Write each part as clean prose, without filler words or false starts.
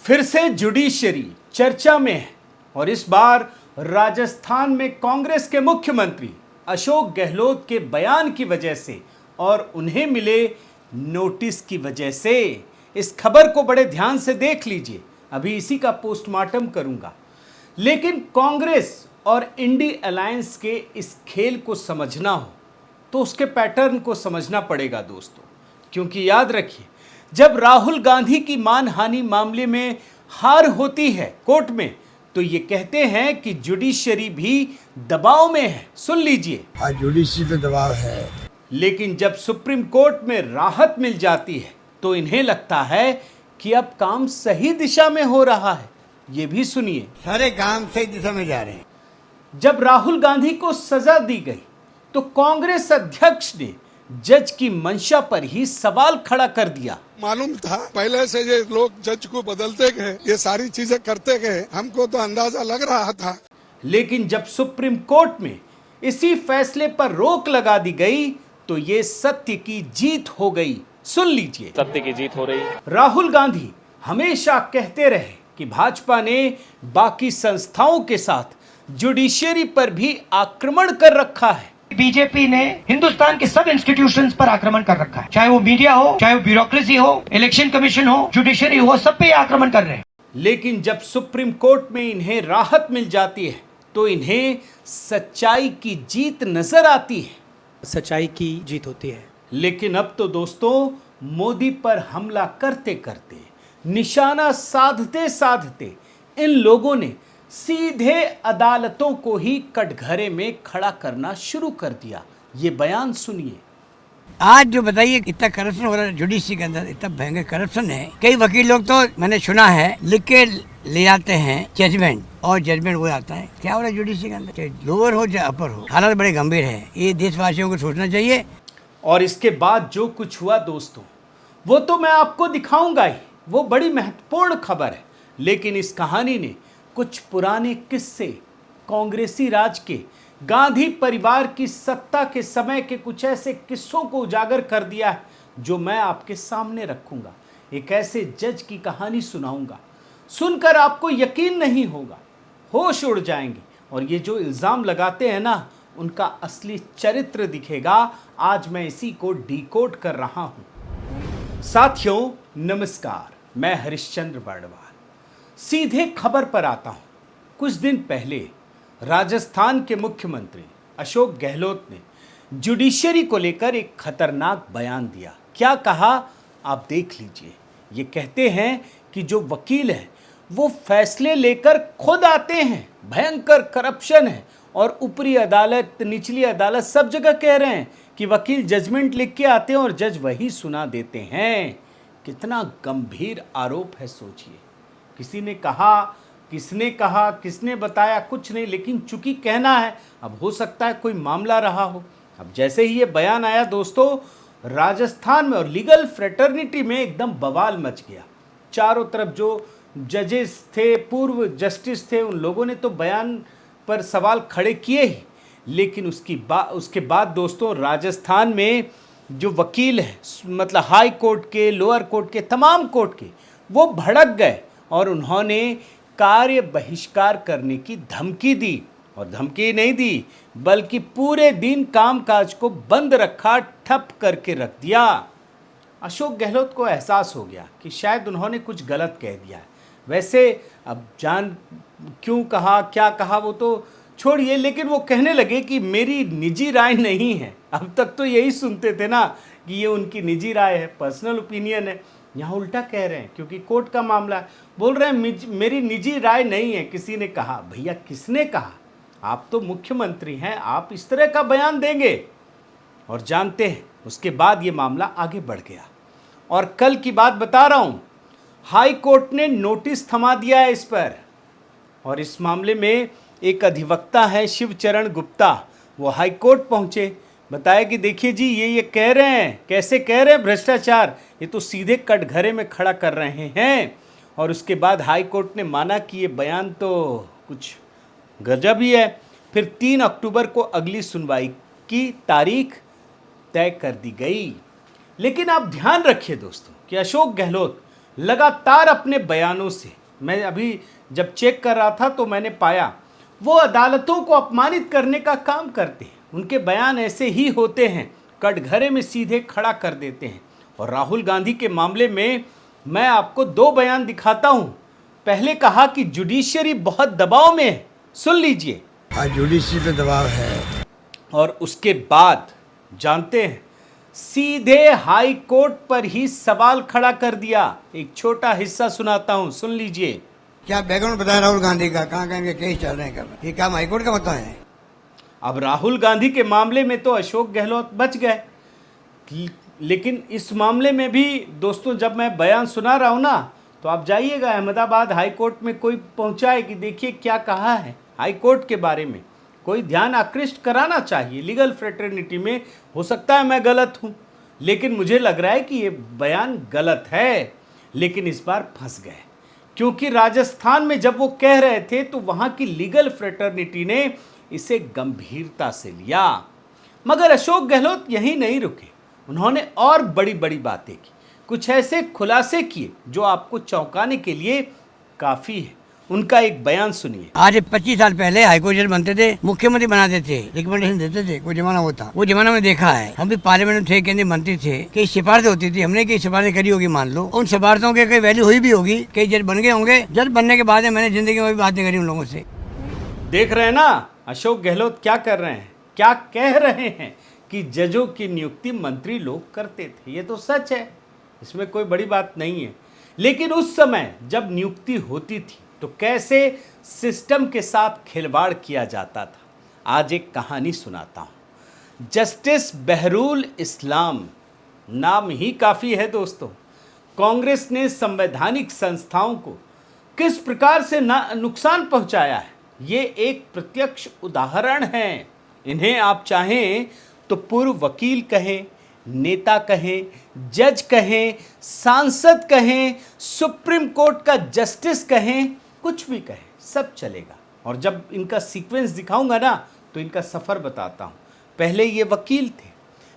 फिर से जुडिशरी चर्चा में है और इस बार राजस्थान में कांग्रेस के मुख्यमंत्री अशोक गहलोत के बयान की वजह से और उन्हें मिले नोटिस की वजह से। इस खबर को बड़े ध्यान से देख लीजिए, अभी इसी का पोस्टमार्टम करूंगा। लेकिन कांग्रेस और इंडी अलायंस के इस खेल को समझना हो तो उसके पैटर्न को समझना पड़ेगा दोस्तों, क्योंकि याद रखिए, जब राहुल गांधी की मानहानि मामले में हार होती है कोर्ट में, तो ये कहते हैं कि जुडिशरी भी दबाव में है। सुन लीजिए, आज जुडिशरी पे दबाव है। लेकिन जब सुप्रीम कोर्ट में राहत मिल जाती है तो इन्हें लगता है कि अब काम सही दिशा में हो रहा है। ये भी सुनिए, सारे काम सही दिशा में जा रहे हैं। जब राहुल गांधी को सजा दी गई तो कांग्रेस अध्यक्ष ने जज की मंशा पर ही सवाल खड़ा कर दिया। मालूम था पहले से ये लोग जज को बदलते गए, ये सारी चीजें करते गए, हमको तो अंदाजा लग रहा था। लेकिन जब सुप्रीम कोर्ट में इसी फैसले पर रोक लगा दी गई तो ये सत्य की जीत हो गई। सुन लीजिए, सत्य की जीत हो रही है। राहुल गांधी हमेशा कहते रहे कि भाजपा ने बाकी संस्थाओं के साथ जुडिशरी पर भी आक्रमण कर रखा है। बीजेपी ने हिंदुस्तान के सब इंस्टीट्यूशंस पर आक्रमण कर रखा है, चाहे वो मीडिया हो, चाहे वो ब्यूरोक्रेसी हो, इलेक्शन कमीशन हो, जुडिशरी हो, सब पे आक्रमण कर रहे हैं। लेकिन जब सुप्रीम कोर्ट में इन्हें राहत मिल जाती है तो इन्हें सच्चाई की जीत नजर आती है। सच्चाई की जीत होती है। लेकिन अब तो दोस्तों, मोदी पर हमला करते करते, निशाना साधते साधते इन लोगों ने सीधे अदालतों को ही कटघरे में खड़ा करना शुरू कर दिया। ये बयान सुनिए। आज जो बताइए इतना करप्शन हो रहा है जुडिशरी के अंदर, इतना भयंकर करप्शन है। कई वकील लोग तो मैंने सुना है लिख के ले आते हैं जजमेंट, और जजमेंट वो आता है। क्या हो रहा है जुडिशरी के अंदर, चाहे लोअर हो चाहे अपर हो, हालात बड़े गंभीर है। ये देशवासियों को सोचना चाहिए। और इसके बाद जो कुछ हुआ दोस्तों, वो तो मैं आपको दिखाऊंगा ही, वो बड़ी महत्वपूर्ण खबर है। लेकिन इस कहानी ने कुछ पुराने किस्से, कांग्रेसी राज के, गांधी परिवार की सत्ता के समय के कुछ ऐसे किस्सों को उजागर कर दिया है जो मैं आपके सामने रखूंगा। एक ऐसे जज की कहानी सुनाऊंगा, सुनकर आपको यकीन नहीं होगा, होश उड़ जाएंगे और ये जो इल्ज़ाम लगाते हैं ना, उनका असली चरित्र दिखेगा। आज मैं इसी को डिकोड कर रहा हूं। साथियों नमस्कार, मैं हरिश्चंद्र बर्णवाल। सीधे खबर पर आता हूं। कुछ दिन पहले राजस्थान के मुख्यमंत्री अशोक गहलोत ने जुडिशरी को लेकर एक खतरनाक बयान दिया। क्या कहा आप देख लीजिए। ये कहते हैं कि जो वकील हैं वो फैसले लेकर खुद आते हैं, भयंकर करप्शन है, और ऊपरी अदालत, निचली अदालत, सब जगह कह रहे हैं कि वकील जजमेंट लिख के आते हैं और जज वही सुना देते हैं। कितना गंभीर आरोप है सोचिए। किसी ने कहा, किसने कहा, किसने बताया, कुछ नहीं, लेकिन चूंकि कहना है, अब हो सकता है कोई मामला रहा हो। अब जैसे ही ये बयान आया दोस्तों, राजस्थान में और लीगल फ्रेटर्निटी में एकदम बवाल मच गया। चारों तरफ जो जजेस थे, पूर्व जस्टिस थे, उन लोगों ने तो बयान पर सवाल खड़े किए ही, लेकिन उसके बाद दोस्तों, राजस्थान में जो वकील हैं, मतलब हाई कोर्ट के, लोअर कोर्ट के, तमाम कोर्ट के, वो भड़क गए और उन्होंने कार्य बहिष्कार करने की धमकी दी। और धमकी नहीं दी, बल्कि पूरे दिन कामकाज को बंद रखा, ठप करके रख दिया। अशोक गहलोत को एहसास हो गया कि शायद उन्होंने कुछ गलत कह दिया है। वैसे अब जान क्यों कहा, क्या कहा, वो तो छोड़िए, लेकिन वो कहने लगे कि मेरी निजी राय नहीं है। अब तक तो यही सुनते थे ना कि ये उनकी निजी राय है, पर्सनल ओपिनियन है। यहाँ उल्टा कह रहे हैं, क्योंकि कोर्ट का मामला है, बोल रहे हैं मेरी निजी राय नहीं है। किसी ने कहा, भैया किसने कहा? आप तो मुख्यमंत्री हैं, आप इस तरह का बयान देंगे? और जानते हैं उसके बाद ये मामला आगे बढ़ गया। और कल की बात बता रहा हूँ, हाई कोर्ट ने नोटिस थमा दिया है इस पर। और इस मामले में एक अधिवक्ता है शिवचरण गुप्ता, वो हाई कोर्ट पहुँचे, बताया कि देखिए जी, ये कह रहे हैं, कैसे कह रहे हैं, भ्रष्टाचार, ये तो सीधे कटघरे में खड़ा कर रहे हैं। और उसके बाद हाई कोर्ट ने माना कि ये बयान तो कुछ गजब ही है। फिर 3 अक्टूबर को अगली सुनवाई की तारीख तय कर दी गई। लेकिन आप ध्यान रखिए दोस्तों कि अशोक गहलोत लगातार अपने बयानों से, मैं अभी जब चेक कर रहा था तो मैंने पाया वो अदालतों को अपमानित करने का काम करते हैं। उनके बयान ऐसे ही होते हैं, कटघरे में सीधे खड़ा कर देते हैं। और राहुल गांधी के मामले में मैं आपको 2 बयान दिखाता हूं। पहले कहा कि जुडिशरी बहुत दबाव में है, सुन लीजिए। जुडिशरी पे दबाव है। और उसके बाद जानते हैं, सीधे हाई कोर्ट पर ही सवाल खड़ा कर दिया। एक छोटा हिस्सा सुनाता हूं, सुन लीजिए। क्या बैकग्राउंड बताया राहुल गांधी का, कहाँ कहाँ के केस चल रहे हैं, कर ये काम हाईकोर्ट का होता है। अब राहुल गांधी के मामले में तो अशोक गहलोत बच गए, लेकिन इस मामले में भी दोस्तों जब मैं बयान सुना रहा हूं ना, तो आप जाइएगा अहमदाबाद हाई कोर्ट में, कोई पहुंचाए कि देखिए क्या कहा है हाई कोर्ट के बारे में। कोई ध्यान आकृष्ट कराना चाहिए लीगल फ्रेटर्निटी में। हो सकता है मैं गलत हूं, लेकिन मुझे लग रहा है कि ये बयान गलत है। लेकिन इस बार फंस गए, क्योंकि राजस्थान में जब वो कह रहे थे तो वहां की लीगल फ्रेटर्निटी ने इसे गंभीरता से लिया। मगर अशोक गहलोत यहीं नहीं रुके, उन्होंने और बड़ी बड़ी बातें की, कुछ ऐसे खुलासे किए जो आपको चौंकाने के लिए काफी है। उनका एक बयान सुनिए। आज 25 साल पहले हाईकोर्ट जज बनते थे, मुख्यमंत्री बनाते थे, रिकमेंडेशन देते थे, कोई जमाना होता, वो जमाना में देखा है। हम भी पार्लियामेंट में थे, केंद्रीय मंत्री थे, कई सिफारिशें होती थी, हमने कई सिफारिशें करी होगी, मान लो उन सिफारिशों के कई वैल्यू हुई भी होगी, कई जज बन गए होंगे। जज बनने के बाद मैंने जिंदगी में भी बातें करी उन लोगों से। देख रहे हैं ना अशोक गहलोत क्या कर रहे हैं, क्या कह रहे हैं कि जजों की नियुक्ति मंत्री लोग करते थे। ये तो सच है, इसमें कोई बड़ी बात नहीं है। लेकिन उस समय जब नियुक्ति होती थी तो कैसे सिस्टम के साथ खिलवाड़ किया जाता था। आज एक कहानी सुनाता हूं। जस्टिस बहरुल इस्लाम, नाम ही काफ़ी है दोस्तों। कांग्रेस ने संवैधानिक संस्थाओं को किस प्रकार से नुकसान पहुंचाया है, ये एक प्रत्यक्ष उदाहरण है। इन्हें आप चाहें तो पूर्व वकील कहें, नेता कहें, जज कहें, सांसद कहें, सुप्रीम कोर्ट का जस्टिस कहें, कुछ भी कहें, सब चलेगा। और जब इनका सीक्वेंस दिखाऊंगा ना तो इनका सफ़र बताता हूं। पहले ये वकील थे,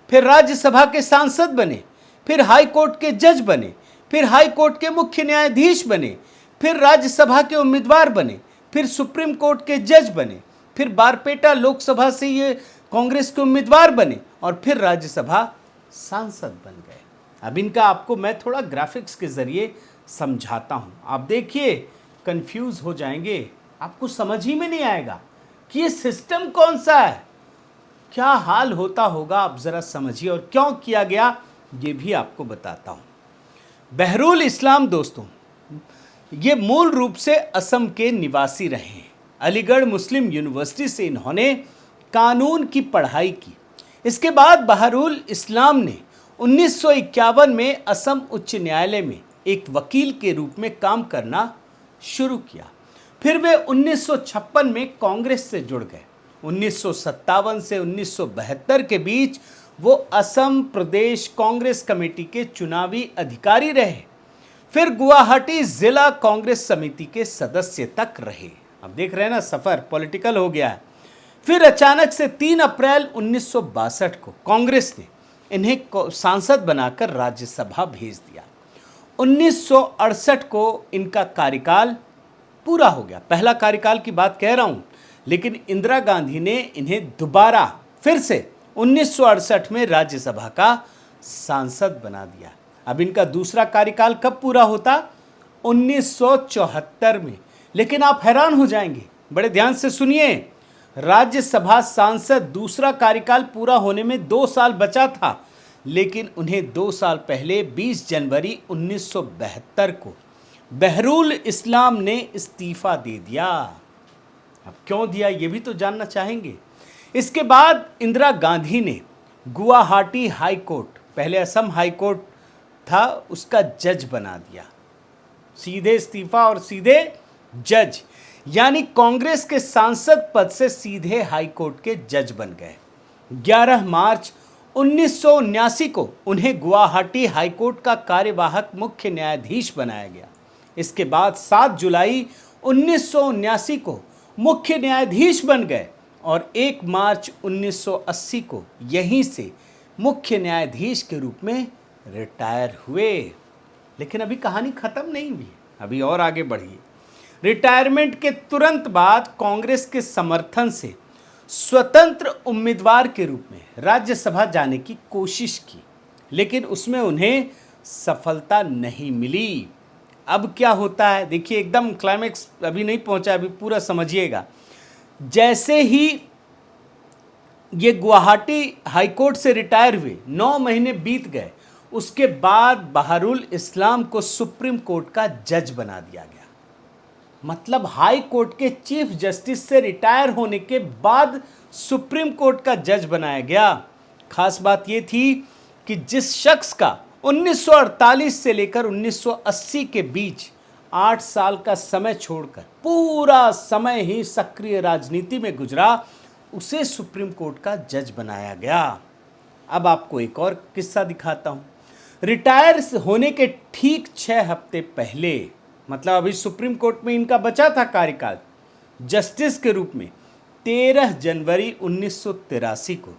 फिर राज्यसभा के सांसद बने, फिर हाई कोर्ट के जज बने, फिर हाई कोर्ट के मुख्य न्यायाधीश बने, फिर राज्यसभा के उम्मीदवार बने, फिर सुप्रीम कोर्ट के जज बने, फिर बारपेटा लोकसभा से ये कांग्रेस के उम्मीदवार बने, और फिर राज्यसभा सांसद बन गए। अब इनका आपको मैं थोड़ा ग्राफिक्स के जरिए समझाता हूं। आप देखिए, कंफ्यूज हो जाएंगे, आपको समझ ही में नहीं आएगा कि ये सिस्टम कौन सा है, क्या हाल होता होगा। आप जरा समझिए, और क्यों किया गया ये भी आपको बताता हूं। बहरुल इस्लाम दोस्तों, ये मूल रूप से असम के निवासी रहे हैं। अलीगढ़ मुस्लिम यूनिवर्सिटी से इन्होंने कानून की पढ़ाई की। इसके बाद बहरुल इस्लाम ने 1951 में असम उच्च न्यायालय में एक वकील के रूप में काम करना शुरू किया। फिर वे 1956 में कांग्रेस से जुड़ गए। 1957 से 1972 के बीच वो असम प्रदेश कांग्रेस कमेटी के चुनावी अधिकारी रहे। फिर गुवाहाटी जिला कांग्रेस समिति के सदस्य तक रहे। अब देख रहे हैं ना, सफर पॉलिटिकल हो गया है। फिर अचानक से 3 अप्रैल 1962 को कांग्रेस ने इन्हें सांसद बनाकर राज्यसभा भेज दिया। 1968 को इनका कार्यकाल पूरा हो गया। पहला कार्यकाल की बात कह रहा हूं, लेकिन इंदिरा गांधी ने इन्हें दोबारा फिर से 1968 में राज्यसभा का सांसद बना दिया। अब इनका दूसरा कार्यकाल कब पूरा होता? 1974 में। लेकिन आप हैरान हो जाएंगे, बड़े ध्यान से सुनिए। राज्यसभा सांसद दूसरा कार्यकाल पूरा होने में 2 साल बचा था, लेकिन उन्हें 2 साल पहले 20 जनवरी 1972 को बहरुल इस्लाम ने इस्तीफा दे दिया। अब क्यों दिया ये भी तो जानना चाहेंगे। इसके बाद इंदिरा गांधी ने गुवाहाटी हाई कोर्ट, पहले असम हाई कोर्ट था, उसका जज बना दिया। सीधे इस्तीफा और सीधे जज, यानी कांग्रेस के सांसद पद से सीधे हाई कोर्ट के जज बन गए। 11 मार्च 1979 को उन्हें गुवाहाटी हाई कोर्ट का कार्यवाहक मुख्य न्यायाधीश बनाया गया। इसके बाद 7 जुलाई 1979 को मुख्य न्यायाधीश बन गए और 1 मार्च 1980 को यहीं से मुख्य न्यायाधीश के रूप में रिटायर हुए। लेकिन अभी कहानी खत्म नहीं हुई है, अभी और आगे बढ़िए। रिटायरमेंट के तुरंत बाद कांग्रेस के समर्थन से स्वतंत्र उम्मीदवार के रूप में राज्यसभा जाने की कोशिश की, लेकिन उसमें उन्हें सफलता नहीं मिली। अब क्या होता है देखिए, एकदम क्लाइमेक्स अभी नहीं पहुंचा, अभी पूरा समझिएगा। जैसे ही ये गुवाहाटी हाईकोर्ट से रिटायर हुए, 9 महीने बीत गए, उसके बाद बहारुल इस्लाम को सुप्रीम कोर्ट का जज बना दिया गया। मतलब हाई कोर्ट के चीफ जस्टिस से रिटायर होने के बाद सुप्रीम कोर्ट का जज बनाया गया। खास बात यह थी कि जिस शख्स का 1948 से लेकर 1980 के बीच 8 साल का समय छोड़कर पूरा समय ही सक्रिय राजनीति में गुजरा, उसे सुप्रीम कोर्ट का जज बनाया गया। अब आपको एक और किस्सा दिखाता हूं। रिटायर होने के ठीक 6 हफ्ते पहले, मतलब अभी सुप्रीम कोर्ट में इनका बचा था कार्यकाल जस्टिस के रूप में, 13 जनवरी 1983 को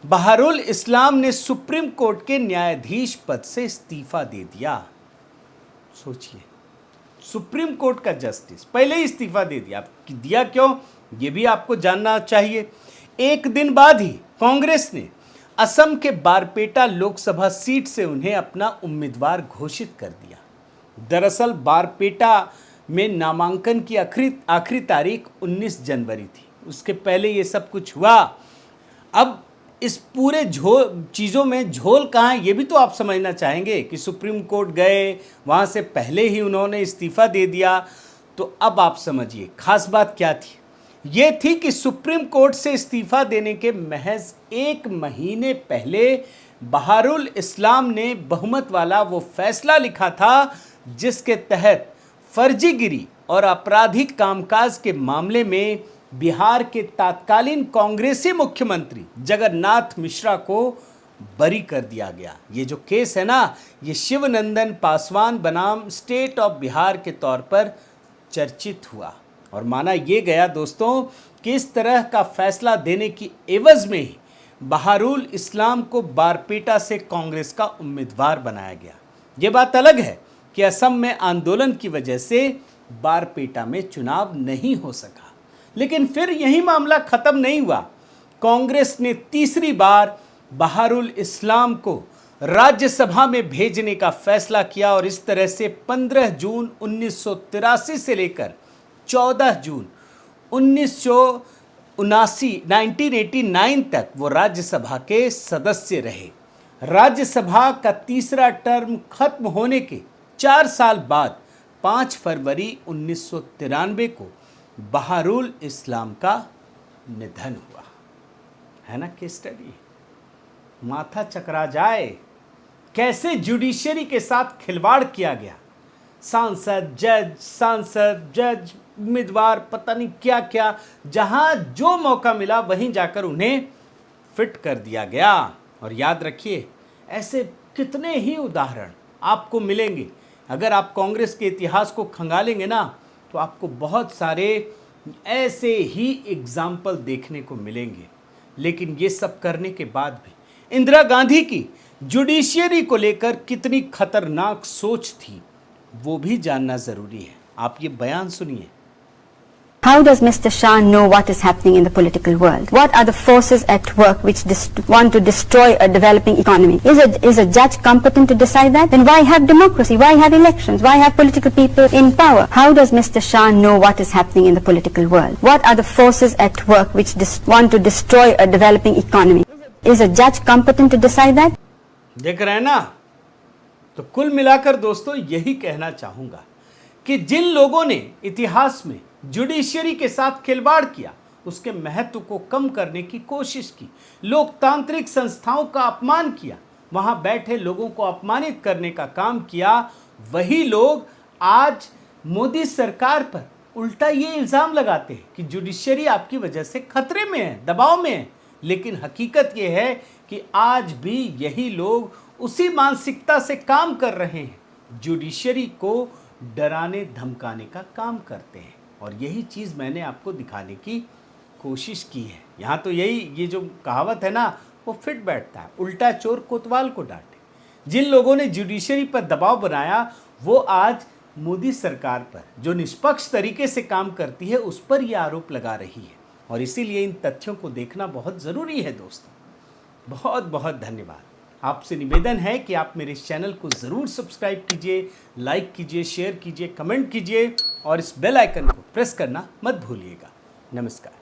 बहारुल इस्लाम ने सुप्रीम कोर्ट के न्यायाधीश पद से इस्तीफा दे दिया। सोचिए, सुप्रीम कोर्ट का जस्टिस पहले ही इस्तीफा दे दिया। दिया क्यों, यह भी आपको जानना चाहिए। एक दिन बाद ही कांग्रेस ने असम के बारपेटा लोकसभा सीट से उन्हें अपना उम्मीदवार घोषित कर दिया। दरअसल बारपेटा में नामांकन की आखिरी तारीख 19 जनवरी थी, उसके पहले ये सब कुछ हुआ। अब इस पूरे चीज़ों में झोल कहाँ है, ये भी तो आप समझना चाहेंगे कि सुप्रीम कोर्ट गए, वहाँ से पहले ही उन्होंने इस्तीफा दे दिया। तो अब आप समझिए खास बात क्या थी। ये थी कि सुप्रीम कोर्ट से इस्तीफा देने के महज 1 महीने पहले बहारुल इस्लाम ने बहुमत वाला वो फैसला लिखा था जिसके तहत फर्जीगिरी और आपराधिक कामकाज के मामले में बिहार के तत्कालीन कांग्रेसी मुख्यमंत्री जगन्नाथ मिश्रा को बरी कर दिया गया। ये जो केस है ना, ये शिवनंदन पासवान बनाम स्टेट ऑफ बिहार के तौर पर चर्चित हुआ और माना ये गया दोस्तों कि इस तरह का फैसला देने की एवज में ही बहारुल इस्लाम को बारपेटा से कांग्रेस का उम्मीदवार बनाया गया। ये बात अलग है कि असम में आंदोलन की वजह से बारपेटा में चुनाव नहीं हो सका, लेकिन फिर यही मामला खत्म नहीं हुआ। कांग्रेस ने तीसरी बार बहारुल इस्लाम को राज्यसभा में भेजने का फैसला किया और इस तरह से 15 जून 1983 से लेकर 14 जून 1989 तक वो राज्यसभा के सदस्य रहे। राज्यसभा का तीसरा टर्म खत्म होने के 4 साल बाद 5 फरवरी 1993 को बहारुल इस्लाम का निधन हुआ। है ना केस स्टडी, माथा चकरा जाए कैसे जुडिशरी के साथ खिलवाड़ किया गया। सांसद जज उम्मीदवार पता नहीं क्या क्या, जहां जो मौका मिला वहीं जाकर उन्हें फिट कर दिया गया। और याद रखिए ऐसे कितने ही उदाहरण आपको मिलेंगे। अगर आप कांग्रेस के इतिहास को खंगालेंगे ना, तो आपको बहुत सारे ऐसे ही एग्जाम्पल देखने को मिलेंगे। लेकिन ये सब करने के बाद भी इंदिरा गांधी की जुडिशियरी को लेकर कितनी खतरनाक सोच थी, वो भी जानना जरूरी है। आप ये बयान सुनिए। How does Mr. Shah know what is happening in the political world? What are the forces at work which want to destroy a developing economy? Is a judge competent to decide that? Then why have democracy? Why have elections? Why have political people in power? How does Mr. Shah know what is happening in the political world? What are the forces at work which want to destroy a developing economy? Is a judge competent to decide that? देख रहे हैं ना। तो कुल मिलाकर दोस्तों यही कहना चाहूंगा कि जिन लोगों ने इतिहास में जुडिशियरी के साथ खिलवाड़ किया, उसके महत्व को कम करने की कोशिश की, लोकतांत्रिक संस्थाओं का अपमान किया, वहां बैठे लोगों को अपमानित करने का काम किया, वही लोग आज मोदी सरकार पर उल्टा ये इल्जाम लगाते हैं कि जुडिशियरी आपकी वजह से खतरे में है, दबाव में है। लेकिन हकीकत यह है कि आज भी यही लोग उसी मानसिकता से काम कर रहे हैं, जुडिशियरी को डराने धमकाने का काम करते हैं। और यही चीज़ मैंने आपको दिखाने की कोशिश की है। यहाँ तो यही ये जो कहावत है ना, वो फिट बैठता है, उल्टा चोर कोतवाल को डांटे। जिन लोगों ने जुडिशरी पर दबाव बनाया वो आज मोदी सरकार पर, जो निष्पक्ष तरीके से काम करती है, उस पर यह आरोप लगा रही है। और इसीलिए इन तथ्यों को देखना बहुत ज़रूरी है दोस्तों। बहुत बहुत धन्यवाद। आपसे निवेदन है कि आप मेरे इस चैनल को ज़रूर सब्सक्राइब कीजिए, लाइक कीजिए, शेयर कीजिए, कमेंट कीजिए और इस बेल आइकन को प्रेस करना मत भूलिएगा। नमस्कार।